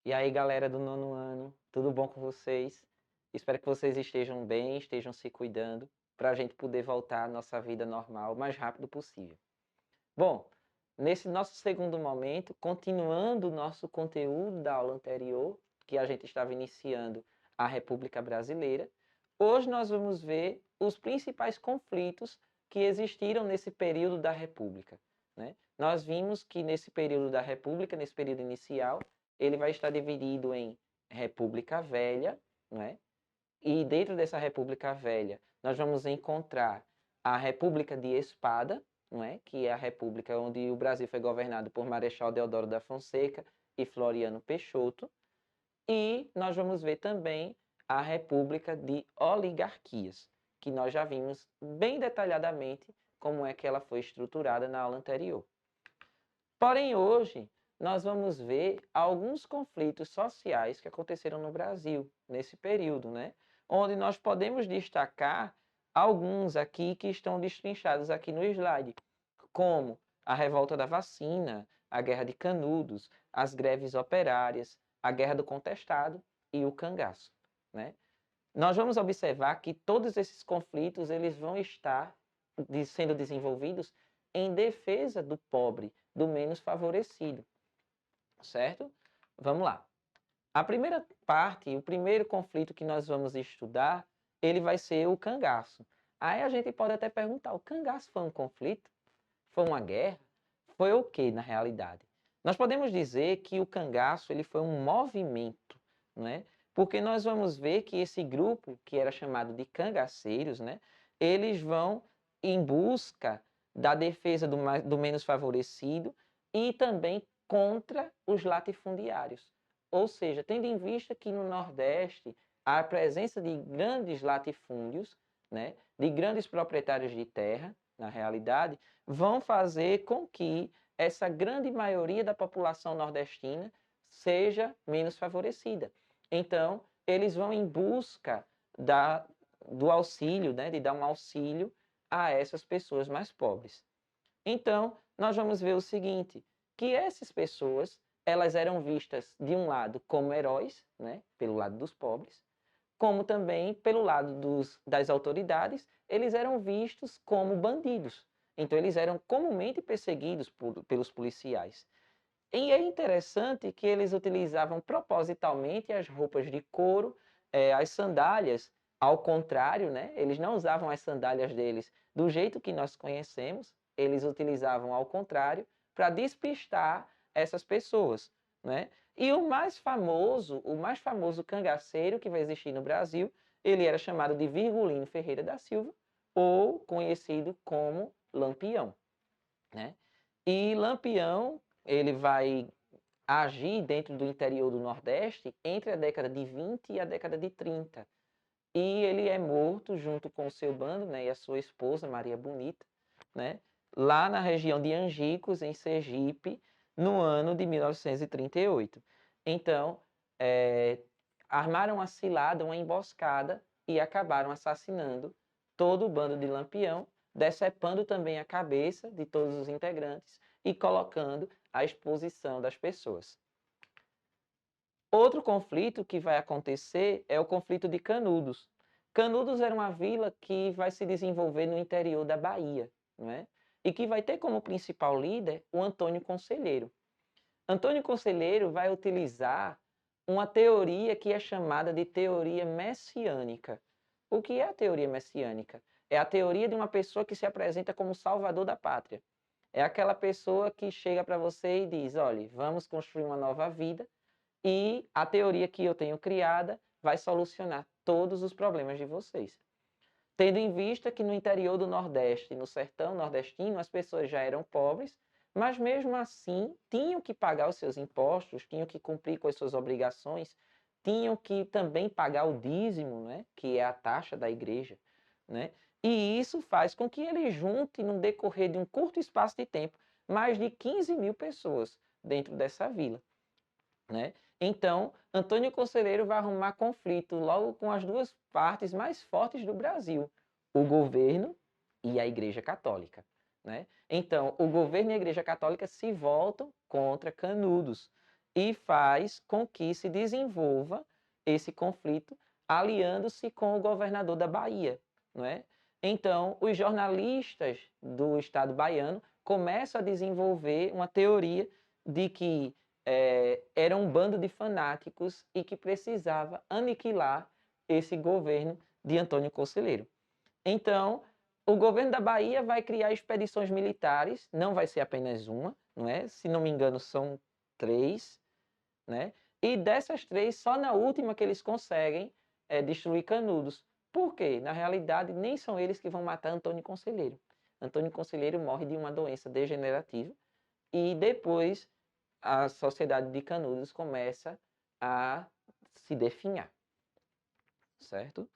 E aí, galera do nono ano, tudo bom com vocês? Espero que vocês estejam bem, estejam se cuidando, para a gente poder voltar à nossa vida normal o mais rápido possível. Bom, nesse nosso segundo momento, continuando o nosso conteúdo da aula anterior, que a gente estava iniciando a República Brasileira, hoje nós vamos ver os principais conflitos que existiram nesse período da República, né? Nós vimos que nesse período da República, nesse período inicial, ele vai estar dividido em República Velha, né? E dentro dessa República Velha, nós vamos encontrar a República de Espada, não é? Que é a república onde o Brasil foi governado por Marechal Deodoro da Fonseca e Floriano Peixoto. E nós vamos ver também a República de Oligarquias, que nós já vimos bem detalhadamente como é que ela foi estruturada na aula anterior. Porém, hoje, nós vamos ver alguns conflitos sociais que aconteceram no Brasil nesse período, né? Onde nós podemos destacar alguns aqui que estão destrinchados aqui no slide, como a revolta da vacina, a guerra de Canudos, as greves operárias, a guerra do contestado e o cangaço, né? Nós vamos observar que todos esses conflitos eles vão estar sendo desenvolvidos em defesa do pobre, do menos favorecido, certo? Vamos lá. A primeira parte, o primeiro conflito que nós vamos estudar, ele vai ser o cangaço. Aí a gente pode até perguntar, o cangaço foi um conflito? Foi uma guerra? Foi o que na realidade? Nós podemos dizer que o cangaço ele foi um movimento, né? Porque nós vamos ver que esse grupo, que era chamado de cangaceiros, né? Eles vão em busca da defesa do menos favorecido e também contra os latifundiários. Ou seja, tendo em vista que no Nordeste há a presença de grandes latifúndios, né? De grandes proprietários de terra, na realidade, vão fazer com que essa grande maioria da população nordestina seja menos favorecida. Então, eles vão em busca do auxílio, né, de dar um auxílio a essas pessoas mais pobres. Então, nós vamos ver o seguinte, que essas pessoas, elas eram vistas de um lado como heróis, né, pelo lado dos pobres, como também pelo lado das autoridades, eles eram vistos como bandidos. Então, eles eram comumente perseguidos pelos policiais. E é interessante que eles utilizavam propositalmente as roupas de couro, as sandálias, ao contrário, né? Eles não usavam as sandálias deles do jeito que nós conhecemos, eles utilizavam ao contrário para despistar essas pessoas, né? E o mais famoso cangaceiro que vai existir no Brasil, ele era chamado de Virgulino Ferreira da Silva, ou conhecido como Lampião, né? E Lampião, ele vai agir dentro do interior do Nordeste entre a década de 20 e a década de 30. E ele é morto junto com o seu bando, né, e a sua esposa, Maria Bonita, né, lá na região de Angicos, em Sergipe, no ano de 1938. Então, armaram uma cilada, uma emboscada, e acabaram assassinando todo o bando de Lampião, decepando também a cabeça de todos os integrantes e colocando à exposição das pessoas. Outro conflito que vai acontecer é o conflito de Canudos. Canudos era uma vila que vai se desenvolver no interior da Bahia, não é? E que vai ter como principal líder o Antônio Conselheiro. Antônio Conselheiro vai utilizar uma teoria que é chamada de teoria messiânica. O que é a teoria messiânica? É a teoria de uma pessoa que se apresenta como salvador da pátria. É aquela pessoa que chega para você e diz: olha, vamos construir uma nova vida e a teoria que eu tenho criada vai solucionar todos os problemas de vocês. Tendo em vista que no interior do Nordeste, no sertão nordestino, as pessoas já eram pobres, mas mesmo assim tinham que pagar os seus impostos, tinham que cumprir com as suas obrigações, tinham que também pagar o dízimo, né, que é a taxa da igreja, né? E isso faz com que ele junte, no decorrer de um curto espaço de tempo, mais de 15 mil pessoas dentro dessa vila, né? Então, Antônio Conselheiro vai arrumar conflito logo com as duas partes mais fortes do Brasil, o governo e a Igreja Católica, né? Então, o governo e a Igreja Católica se voltam contra Canudos. e faz com que se desenvolva esse conflito aliando-se com o governador da Bahia, não é? Então, os jornalistas do estado baiano começam a desenvolver uma teoria de que era um bando de fanáticos e que precisava aniquilar esse governo de Antônio Conselheiro. Então, o governo da Bahia vai criar expedições militares, não vai ser apenas uma, não é? Se não me engano, são 3, né? E dessas 3, só na última que eles conseguem destruir Canudos. Por quê? Na realidade, nem são eles que vão matar Antônio Conselheiro. Antônio Conselheiro morre de uma doença degenerativa e depois a sociedade de Canudos começa a se definhar, certo?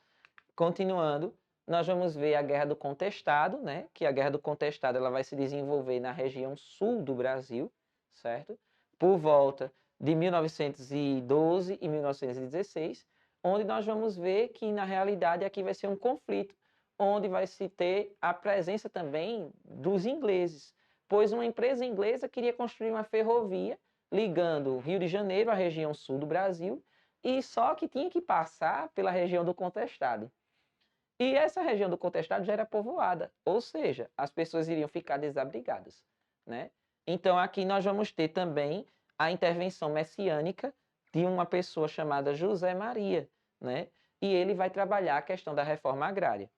Continuando, nós vamos ver a Guerra do Contestado, né? Que a Guerra do Contestado ela vai se desenvolver na região sul do Brasil, certo? Por volta de 1912 e 1916, onde nós vamos ver que, na realidade, aqui vai ser um conflito, onde vai se ter a presença também dos ingleses, pois uma empresa inglesa queria construir uma ferrovia ligando o Rio de Janeiro à região sul do Brasil, e só que tinha que passar pela região do Contestado. E essa região do Contestado já era povoada, ou seja, as pessoas iriam ficar desabrigadas, né? Então aqui nós vamos ter também a intervenção messiânica de uma pessoa chamada José Maria, né? E ele vai trabalhar a questão da reforma agrária.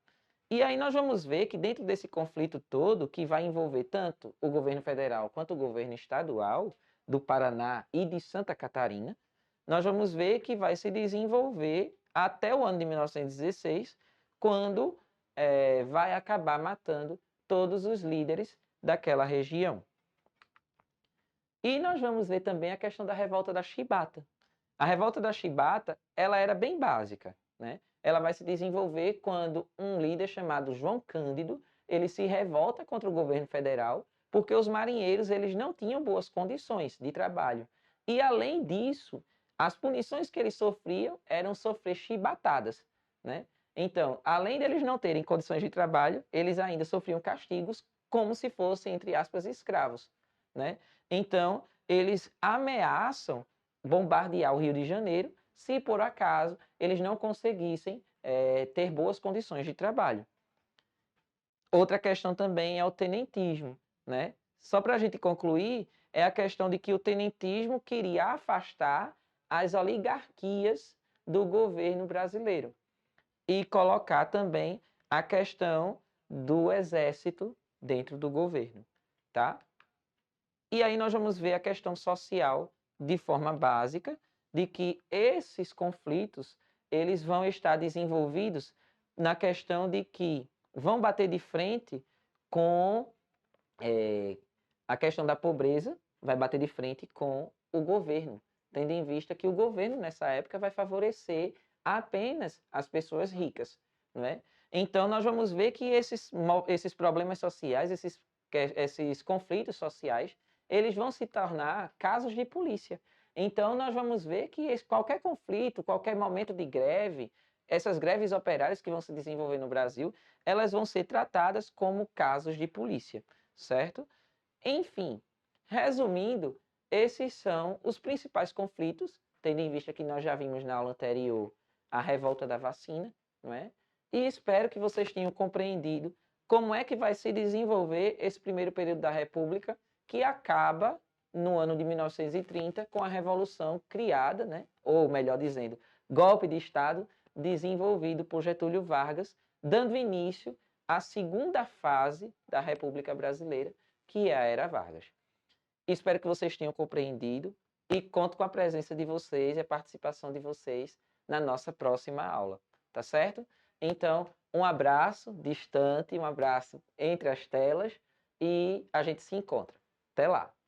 E aí nós vamos ver que dentro desse conflito todo, que vai envolver tanto o governo federal quanto o governo estadual do Paraná e de Santa Catarina, nós vamos ver que vai se desenvolver até o ano de 1916, quando vai acabar matando todos os líderes daquela região. E nós vamos ver também a questão da revolta da Chibata. A revolta da Chibata, ela era bem básica, né? Ela vai se desenvolver quando um líder chamado João Cândido, ele se revolta contra o governo federal, porque os marinheiros eles não tinham boas condições de trabalho. E além disso, as punições que eles sofriam eram sofrer chibatadas, né? Então, além deles não terem condições de trabalho, eles ainda sofriam castigos como se fossem, entre aspas, escravos, né? Então, eles ameaçam bombardear o Rio de Janeiro se por acaso eles não conseguissem ter boas condições de trabalho. Outra questão também é o tenentismo, né? Só para a gente concluir, é a questão de que o tenentismo queria afastar as oligarquias do governo brasileiro e colocar também a questão do exército dentro do governo, tá? E aí nós vamos ver a questão social de forma básica, de que esses conflitos eles vão estar desenvolvidos na questão de que vão bater de frente com a questão da pobreza, vai bater de frente com o governo, tendo em vista que o governo nessa época vai favorecer apenas as pessoas ricas, não é? Então nós vamos ver que esses problemas sociais, esses conflitos sociais, eles vão se tornar casos de polícia. Então nós vamos ver que qualquer conflito, qualquer momento de greve, essas greves operárias que vão se desenvolver no Brasil, elas vão ser tratadas como casos de polícia, certo? Enfim, resumindo, esses são os principais conflitos, tendo em vista que nós já vimos na aula anterior a revolta da vacina, não é? E espero que vocês tenham compreendido como é que vai se desenvolver esse primeiro período da República, que acaba no ano de 1930 com a Revolução criada, né? Ou melhor dizendo, golpe de Estado desenvolvido por Getúlio Vargas, dando início à segunda fase da República Brasileira, que é a Era Vargas. Espero que vocês tenham compreendido e conto com a presença de vocês e a participação de vocês na nossa próxima aula, tá certo? Então, um abraço distante, um abraço entre as telas e a gente se encontra. Até lá!